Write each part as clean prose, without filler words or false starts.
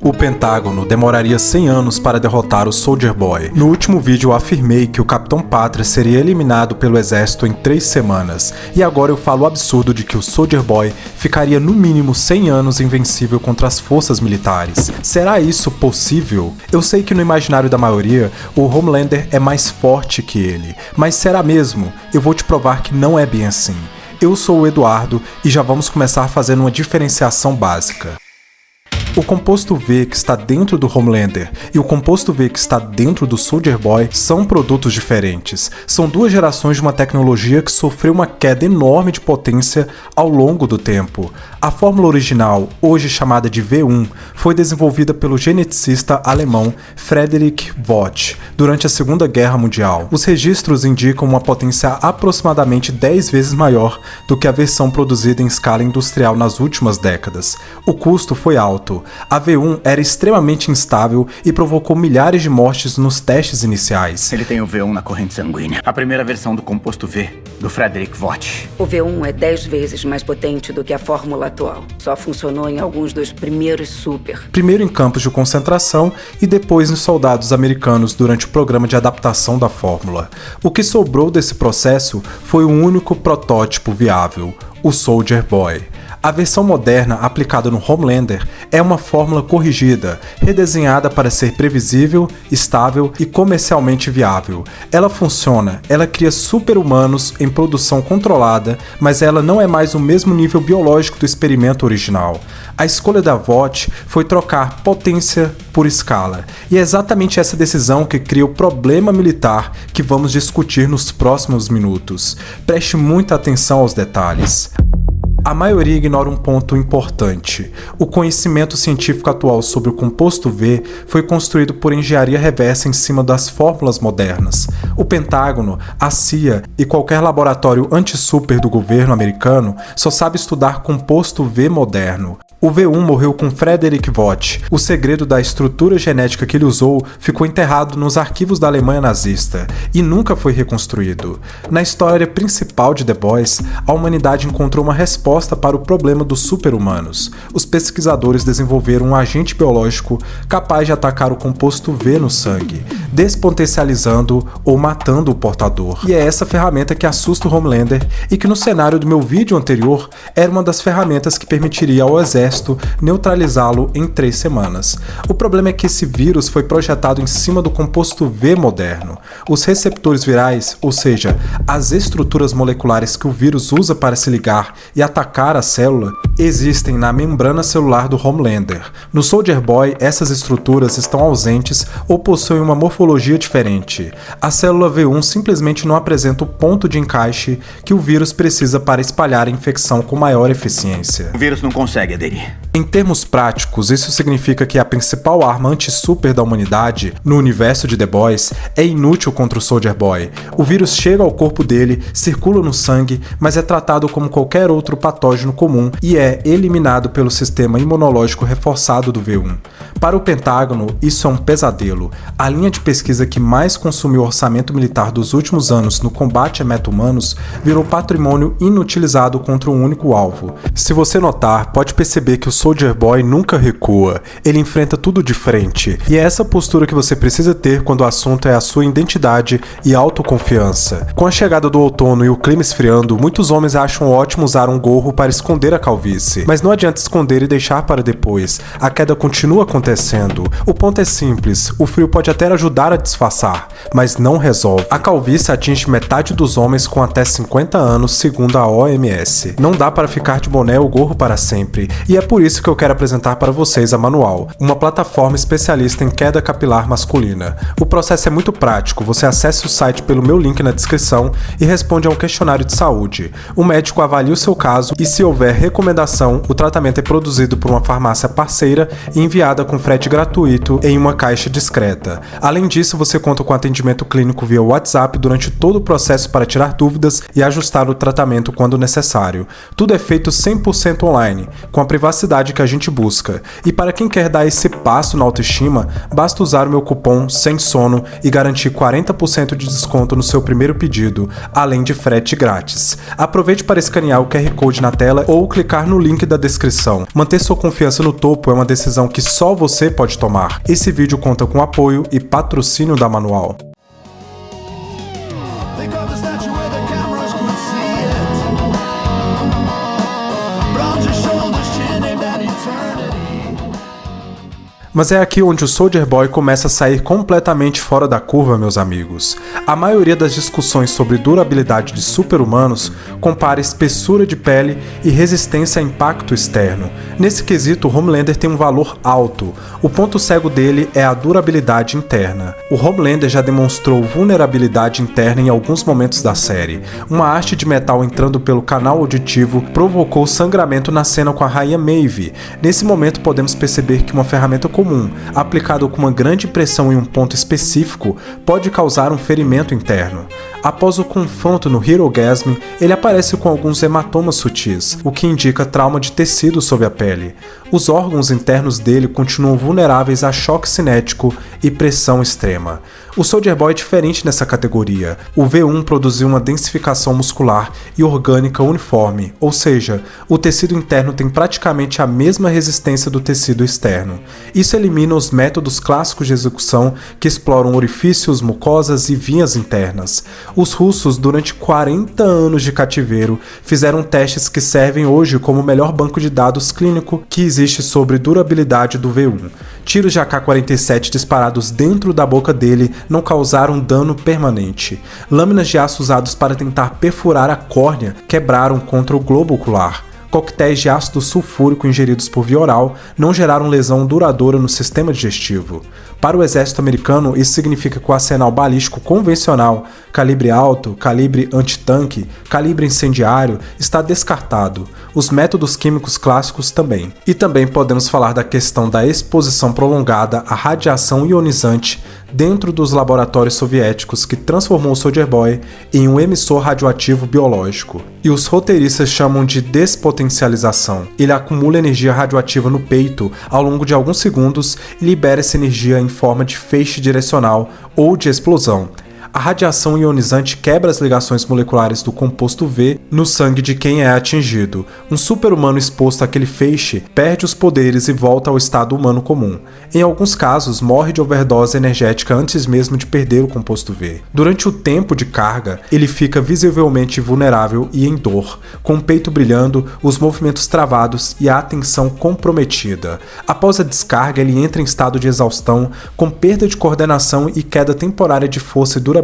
O Pentágono demoraria 100 anos para derrotar o Soldier Boy. No último vídeo eu afirmei que o Capitão Pátria seria eliminado pelo exército em 3 semanas, e agora eu falo o absurdo de que o Soldier Boy ficaria no mínimo 100 anos invencível contra as forças militares. Será isso possível? Eu sei que no imaginário da maioria, o Homelander é mais forte que ele, mas será mesmo? Eu vou te provar que não é bem assim. Eu sou o Eduardo e já vamos começar fazendo uma diferenciação básica. O composto V que está dentro do Homelander e o composto V que está dentro do Soldier Boy são produtos diferentes. São duas gerações de uma tecnologia que sofreu uma queda enorme de potência ao longo do tempo. A fórmula original, hoje chamada de V1, foi desenvolvida pelo geneticista alemão Friedrich Vogt durante a Segunda Guerra Mundial. Os registros indicam uma potência aproximadamente 10 vezes maior do que a versão produzida em escala industrial nas últimas décadas. O custo foi alto. A V1 era extremamente instável e provocou milhares de mortes nos testes iniciais. Ele tem o V1 na corrente sanguínea. A primeira versão do composto V, do Friedrich Vogt. O V1 é 10 vezes mais potente do que a fórmula atual. Só funcionou em alguns dos primeiros super. Primeiro em campos de concentração e depois nos soldados americanos durante o programa de adaptação da fórmula. O que sobrou desse processo foi um único protótipo viável, o Soldier Boy. A versão moderna aplicada no Homelander é uma fórmula corrigida, redesenhada para ser previsível, estável e comercialmente viável. Ela funciona, ela cria super-humanos em produção controlada, mas ela não é mais o mesmo nível biológico do experimento original. A escolha da Vogt foi trocar potência por escala, e é exatamente essa decisão que cria o problema militar que vamos discutir nos próximos minutos. Preste muita atenção aos detalhes. A maioria ignora um ponto importante. O conhecimento científico atual sobre o composto V foi construído por engenharia reversa em cima das fórmulas modernas. O Pentágono, a CIA e qualquer laboratório anti-super do governo americano só sabe estudar composto V moderno. O V1 morreu com Friedrich Vogt. O segredo da estrutura genética que ele usou ficou enterrado nos arquivos da Alemanha nazista e nunca foi reconstruído. Na história principal de The Boys, a humanidade encontrou uma resposta para o problema dos super-humanos. Os pesquisadores desenvolveram um agente biológico capaz de atacar o composto V no sangue, despotencializando ou matando o portador. E é essa ferramenta que assusta o Homelander e que no cenário do meu vídeo anterior era uma das ferramentas que permitiria ao exército neutralizá-lo em 3 semanas. O problema é que esse vírus foi projetado em cima do composto V moderno. Os receptores virais, ou seja, as estruturas moleculares que o vírus usa para se ligar e atacar a célula, existem na membrana celular do Homelander. No Soldier Boy, essas estruturas estão ausentes ou possuem uma morfologia diferente. A célula V1 simplesmente não apresenta o ponto de encaixe que o vírus precisa para espalhar a infecção com maior eficiência. O vírus não consegue aderir. Em termos práticos, isso significa que a principal arma anti-super da humanidade, no universo de The Boys, é inútil contra o Soldier Boy. O vírus chega ao corpo dele, circula no sangue, mas é tratado como qualquer outro patógeno comum e é eliminado pelo sistema imunológico reforçado do V1. Para o Pentágono, isso é um pesadelo. A linha de pesquisa que mais consumiu o orçamento militar dos últimos anos no combate a meta-humanos virou patrimônio inutilizado contra um único alvo. Se você notar, pode perceber que o Soldier Boy nunca recua, ele enfrenta tudo de frente, e é essa postura que você precisa ter quando o assunto é a sua identidade e autoconfiança. Com a chegada do outono e o clima esfriando, muitos homens acham ótimo usar um gorro para esconder a calvície, mas não adianta esconder e deixar para depois, a queda continua acontecendo. O ponto é simples, o frio pode até ajudar a disfarçar, mas não resolve. A calvície atinge metade dos homens com até 50 anos, segundo a OMS. Não dá para ficar de boné ou gorro para sempre, e é por isso que eu quero apresentar para vocês a Manual, uma plataforma especialista em queda capilar masculina. O processo é muito prático, você acessa o site pelo meu link na descrição e responde a um questionário de saúde. O médico avalia o seu caso e, se houver recomendação, o tratamento é produzido por uma farmácia parceira e enviada com frete gratuito em uma caixa discreta. Além disso, você conta com atendimento clínico via WhatsApp durante todo o processo para tirar dúvidas e ajustar o tratamento quando necessário. Tudo é feito 100% online, com a privacidade privacidade que a gente busca. E para quem quer dar esse passo na autoestima, basta usar o meu cupom SEMSONO e garantir 40% de desconto no seu primeiro pedido, além de frete grátis. Aproveite para escanear o QR Code na tela ou clicar no link da descrição. Manter sua confiança no topo é uma decisão que só você pode tomar. Esse vídeo conta com apoio e patrocínio da Manual. Mas é aqui onde o Soldier Boy começa a sair completamente fora da curva, meus amigos. A maioria das discussões sobre durabilidade de super-humanos compara espessura de pele e resistência a impacto externo. Nesse quesito, o Homelander tem um valor alto. O ponto cego dele é a durabilidade interna. O Homelander já demonstrou vulnerabilidade interna em alguns momentos da série. Uma haste de metal entrando pelo canal auditivo provocou sangramento na cena com a rainha Maeve. Nesse momento podemos perceber que uma ferramenta comum, aplicado com uma grande pressão em um ponto específico, pode causar um ferimento interno. Após o confronto no Herogasm, ele aparece com alguns hematomas sutis, o que indica trauma de tecido sob a pele. Os órgãos internos dele continuam vulneráveis a choque cinético e pressão extrema. O Soldier Boy é diferente nessa categoria. O V1 produziu uma densificação muscular e orgânica uniforme, ou seja, o tecido interno tem praticamente a mesma resistência do tecido externo. Isso elimina os métodos clássicos de execução que exploram orifícios, mucosas e vinhas internas. Os russos, durante 40 anos de cativeiro, fizeram testes que servem hoje como o melhor banco de dados clínico que existe sobre durabilidade do V1. Tiros de AK-47 disparados dentro da boca dele não causaram dano permanente. Lâminas de aço usados para tentar perfurar a córnea quebraram contra o globo ocular. Coquetéis de ácido sulfúrico ingeridos por via oral não geraram lesão duradoura no sistema digestivo. Para o exército americano, isso significa que o arsenal balístico convencional, calibre alto, calibre antitanque, calibre incendiário, está descartado. Os métodos químicos clássicos também. E também podemos falar da questão da exposição prolongada à radiação ionizante dentro dos laboratórios soviéticos que transformou o Soldier Boy em um emissor radioativo biológico. E os roteiristas chamam de despotencialização. Ele acumula energia radioativa no peito ao longo de alguns segundos e libera essa energia em forma de feixe direcional ou de explosão. A radiação ionizante quebra as ligações moleculares do composto V no sangue de quem é atingido. Um super-humano exposto àquele feixe perde os poderes e volta ao estado humano comum. Em alguns casos, morre de overdose energética antes mesmo de perder o composto V. Durante o tempo de carga, ele fica visivelmente vulnerável e em dor, com o peito brilhando, os movimentos travados e a atenção comprometida. Após a descarga, ele entra em estado de exaustão, com perda de coordenação e queda temporária de força e durabilidade.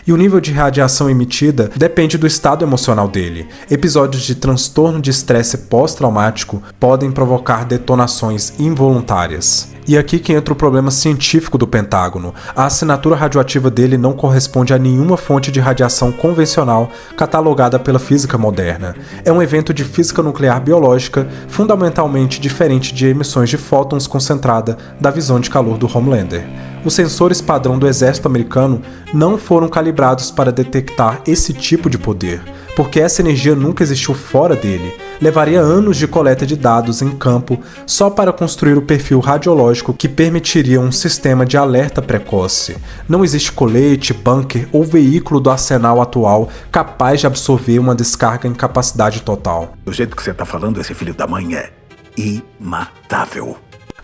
E o nível de radiação emitida depende do estado emocional dele. Episódios de transtorno de estresse pós-traumático podem provocar detonações involuntárias. E aqui que entra o problema científico do Pentágono. A assinatura radioativa dele não corresponde a nenhuma fonte de radiação convencional catalogada pela física moderna. É um evento de física nuclear biológica fundamentalmente diferente de emissões de fótons concentrada da visão de calor do Homelander. Os sensores padrão do exército americano não foram calibrados para detectar esse tipo de poder, porque essa energia nunca existiu fora dele. Levaria anos de coleta de dados em campo só para construir o perfil radiológico que permitiria um sistema de alerta precoce. Não existe colete, bunker ou veículo do arsenal atual capaz de absorver uma descarga em capacidade total. Do jeito que você tá falando, esse filho da mãe é imatável.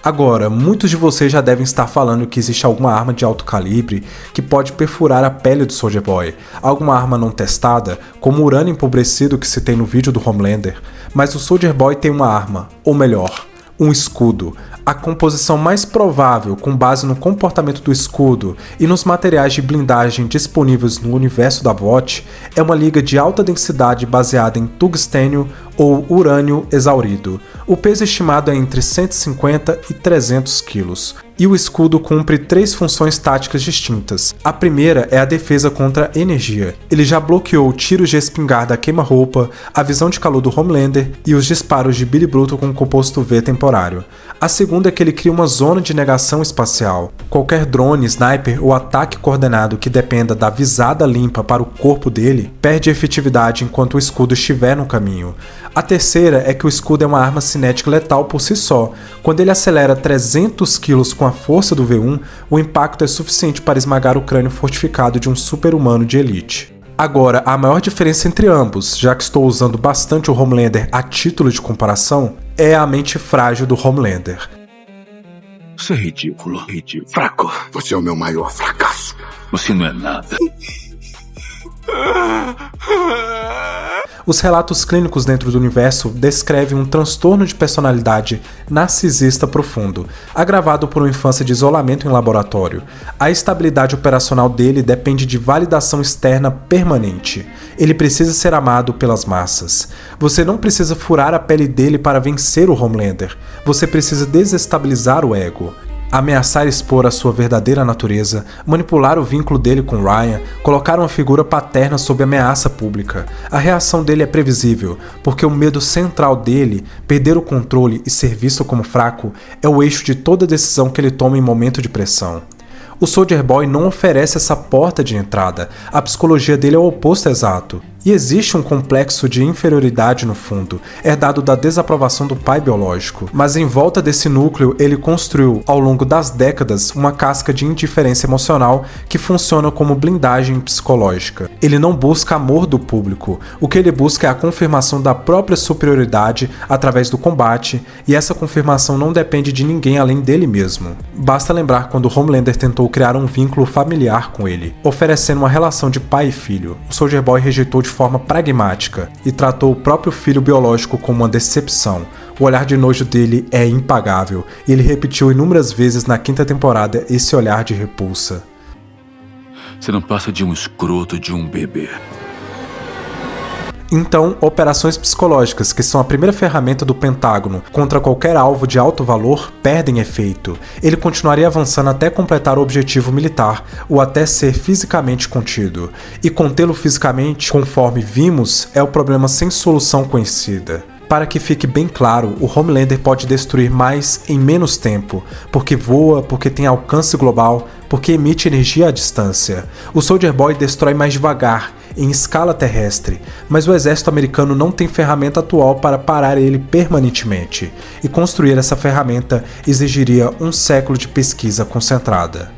Agora, muitos de vocês já devem estar falando que existe alguma arma de alto calibre que pode perfurar a pele do Soldier Boy, alguma arma não testada, como o urânio empobrecido que citei no vídeo do Homelander, mas o Soldier Boy tem uma arma, ou melhor, um escudo. A composição mais provável, com base no comportamento do escudo e nos materiais de blindagem disponíveis no universo da VOT, é uma liga de alta densidade baseada em tungstênio ou urânio exaurido. O peso estimado é entre 150 e 300 quilos. E o escudo cumpre 3 funções táticas distintas. A primeira é a defesa contra energia. Ele já bloqueou tiros de espingarda queima-roupa, a visão de calor do Homelander e os disparos de Billy Bruto com composto V temporário. A segunda segundo é que ele cria uma zona de negação espacial. Qualquer drone, sniper ou ataque coordenado que dependa da visada limpa para o corpo dele perde efetividade enquanto o escudo estiver no caminho. A terceira é que o escudo é uma arma cinética letal por si só. Quando ele acelera 300 kg com a força do V1, o impacto é suficiente para esmagar o crânio fortificado de um super-humano de elite. Agora, a maior diferença entre ambos, já que estou usando bastante o Homelander a título de comparação, é a mente frágil do Homelander. Isso é ridículo, ridículo. Fraco. Você é o meu maior fracasso. Você não é nada. Os relatos clínicos dentro do universo descrevem um transtorno de personalidade narcisista profundo, agravado por uma infância de isolamento em laboratório. A estabilidade operacional dele depende de validação externa permanente. Ele precisa ser amado pelas massas. Você não precisa furar a pele dele para vencer o Homelander. Você precisa desestabilizar o ego. Ameaçar expor a sua verdadeira natureza, manipular o vínculo dele com Ryan, colocar uma figura paterna sob ameaça pública. A reação dele é previsível, porque o medo central dele, perder o controle e ser visto como fraco, é o eixo de toda decisão que ele toma em momento de pressão. O Soldier Boy não oferece essa porta de entrada, a psicologia dele é o oposto exato. E existe um complexo de inferioridade no fundo, herdado da desaprovação do pai biológico. Mas em volta desse núcleo, ele construiu, ao longo das décadas, uma casca de indiferença emocional que funciona como blindagem psicológica. Ele não busca amor do público, o que ele busca é a confirmação da própria superioridade através do combate, e essa confirmação não depende de ninguém além dele mesmo. Basta lembrar quando Homelander tentou criar um vínculo familiar com ele, oferecendo uma relação de pai e filho. O Soldier Boy rejeitou de forma pragmática e tratou o próprio filho biológico como uma decepção. O olhar de nojo dele é impagável e ele repetiu inúmeras vezes na 5ª temporada esse olhar de repulsa. Você não passa de um escroto de um bebê. Então, operações psicológicas, que são a primeira ferramenta do Pentágono contra qualquer alvo de alto valor, perdem efeito. Ele continuaria avançando até completar o objetivo militar, ou até ser fisicamente contido. E contê-lo fisicamente, conforme vimos, é o problema sem solução conhecida. Para que fique bem claro, o Homelander pode destruir mais em menos tempo, porque voa, porque tem alcance global, porque emite energia à distância. O Soldier Boy destrói mais devagar, em escala terrestre, mas o exército americano não tem ferramenta atual para parar ele permanentemente, e construir essa ferramenta exigiria um século de pesquisa concentrada.